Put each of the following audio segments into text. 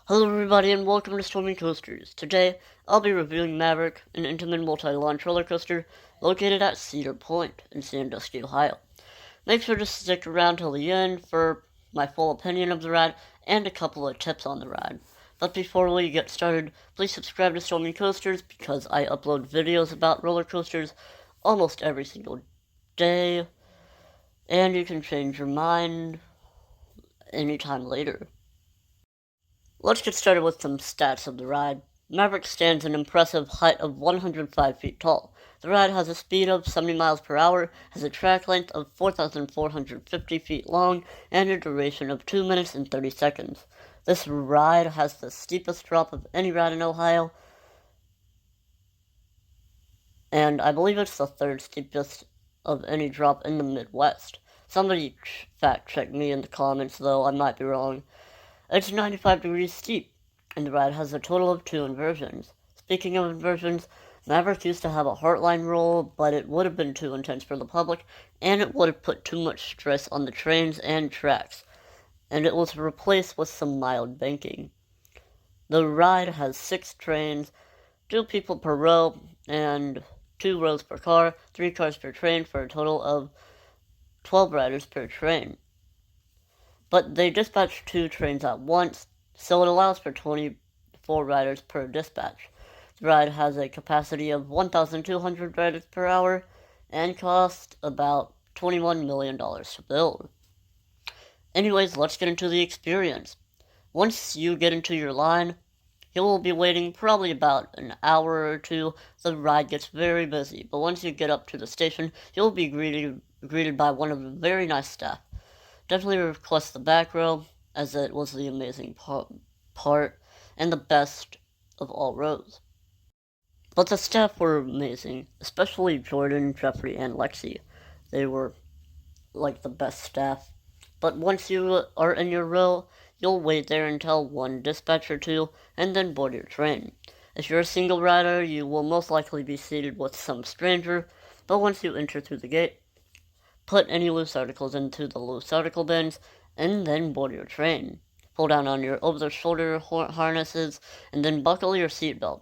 Hello everybody and welcome to Stormy Coasters. Today, I'll be reviewing Maverick, an intimate multi-launch roller coaster located at Cedar Point in Sandusky, Ohio. Make sure to stick around till the end for my full opinion of the ride and a couple of tips on the ride. But before we get started, please subscribe to Stormy Coasters because I upload videos about roller coasters almost every single day, and you can change your mind anytime later. Let's get started with some stats of the ride. Maverick stands an impressive height of 105 feet tall. The ride has a speed of 70 miles per hour, has a track length of 4,450 feet long, and a duration of 2 minutes and 30 seconds. This ride has the steepest drop of any ride in Ohio, and I believe it's the third steepest of any drop in the Midwest. Somebody fact check me in the comments, though I might be wrong. It's 95 degrees steep, and the ride has a total of 2 inversions. Speaking of inversions, Maverick used to have a heartline roll, but it would have been too intense for the public, and it would have put too much stress on the trains and tracks, and it was replaced with some mild banking. The ride has 6 trains, 2 people per row, and 2 rows per car, 3 cars per train, for a total of 12 riders per train. But they dispatch 2 trains at once, so it allows for 24 riders per dispatch. The ride has a capacity of 1,200 riders per hour and cost about $21 million to build. Anyways, let's get into the experience. Once you get into your line, you will be waiting probably about an hour or two. The ride gets very busy, but once you get up to the station, you'll be greeted by one of the very nice staff. Definitely request the back row, as it was the amazing part and the best of all rows. But the staff were amazing, especially Jordan, Jeffrey, and Lexi. They were like the best staff. But once you are in your row, you'll wait there until one dispatch or two, and then board your train. If you're a single rider, you will most likely be seated with some stranger, but once you enter through the gate, put any loose articles into the loose article bins, and then board your train. Pull down on your over-the-shoulder harnesses, and then buckle your seatbelt.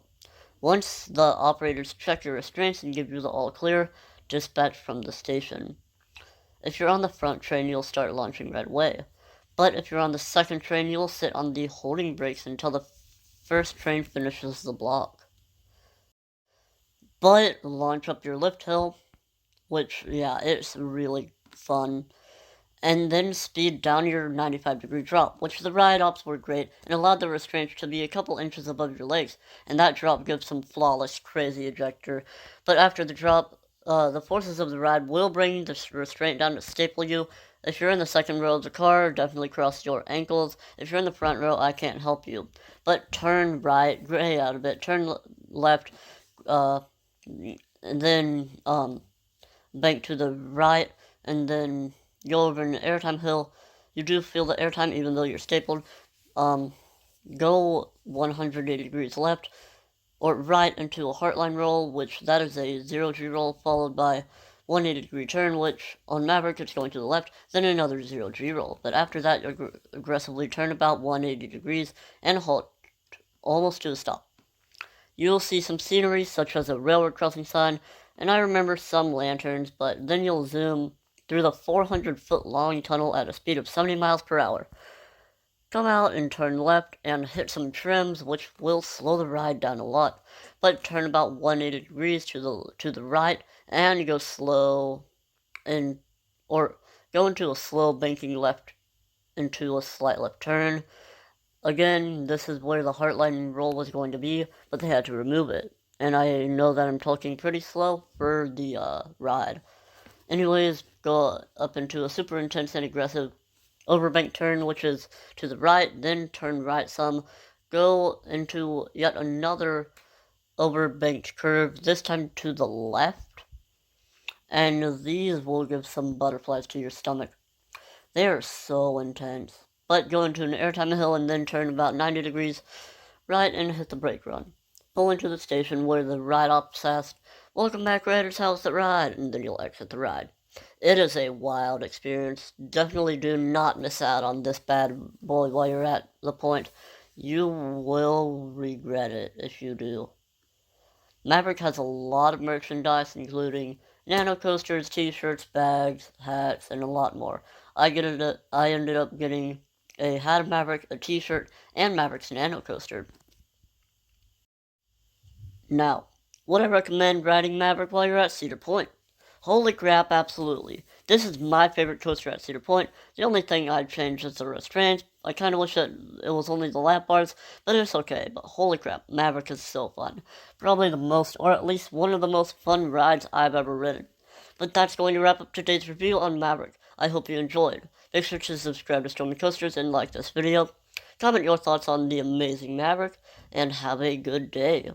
Once the operators check your restraints and give you the all-clear, dispatch from the station. If you're on the front train, you'll start launching right away. But if you're on the second train, you'll sit on the holding brakes until the first train finishes the block. But launch up your lift hill, which, yeah, it's really fun. And then speed down your 95-degree drop, which the ride ops were great and allowed the restraints to be a couple inches above your legs, and that drop gives some flawless, crazy ejector. But after the drop, the forces of the ride will bring the restraint down to staple you. If you're in the second row of the car, definitely cross your ankles. If you're in the front row, I can't help you. But turn right, gray out of it, turn left, and then, bank to the right, and then go over an airtime hill. You do feel the airtime even though you're stapled. Go 180 degrees left or right into a heartline roll, which that is a 0G roll, followed by 180-degree turn, which on Maverick it's going to the left, then another 0G roll. But after that, you aggressively turn about 180 degrees and halt almost to a stop. You'll see some scenery, such as a railroad crossing sign, and I remember some lanterns, but then you'll zoom through the 400-foot-long tunnel at a speed of 70 miles per hour. Come out and turn left and hit some trims, which will slow the ride down a lot, but turn about 180 degrees to the right and go slow or go into a slow banking left into a slight left turn. Again, this is where the heartline roll was going to be, but they had to remove it. And I know that I'm talking pretty slow for the ride. Anyways, go up into a super intense and aggressive overbank turn, which is to the right, then turn right some, go into yet another overbanked curve, this time to the left, and these will give some butterflies to your stomach. They are so intense. But go into an airtime hill and then turn about 90 degrees right and hit the brake run. Pull into the station where the ride ops asked, "Welcome back, riders, how's the ride?" and then you'll exit the ride. It is a wild experience. Definitely do not miss out on this bad boy while you're at the point. You will regret it if you do. Maverick has a lot of merchandise, including nano coasters, t-shirts, bags, hats, and a lot more. I ended up getting a hat of Maverick, a t-shirt, and Maverick's nano coaster. Now, would I recommend riding Maverick while you're at Cedar Point? Holy crap, absolutely. This is my favorite coaster at Cedar Point. The only thing I'd change is the restraints. I kind of wish that it was only the lap bars, but it's okay. But holy crap, Maverick is so fun. Probably the most, or at least one of the most fun rides I've ever ridden. But that's going to wrap up today's review on Maverick. I hope you enjoyed. Make sure to subscribe to Stormy Coasters and like this video. Comment your thoughts on the amazing Maverick, and have a good day.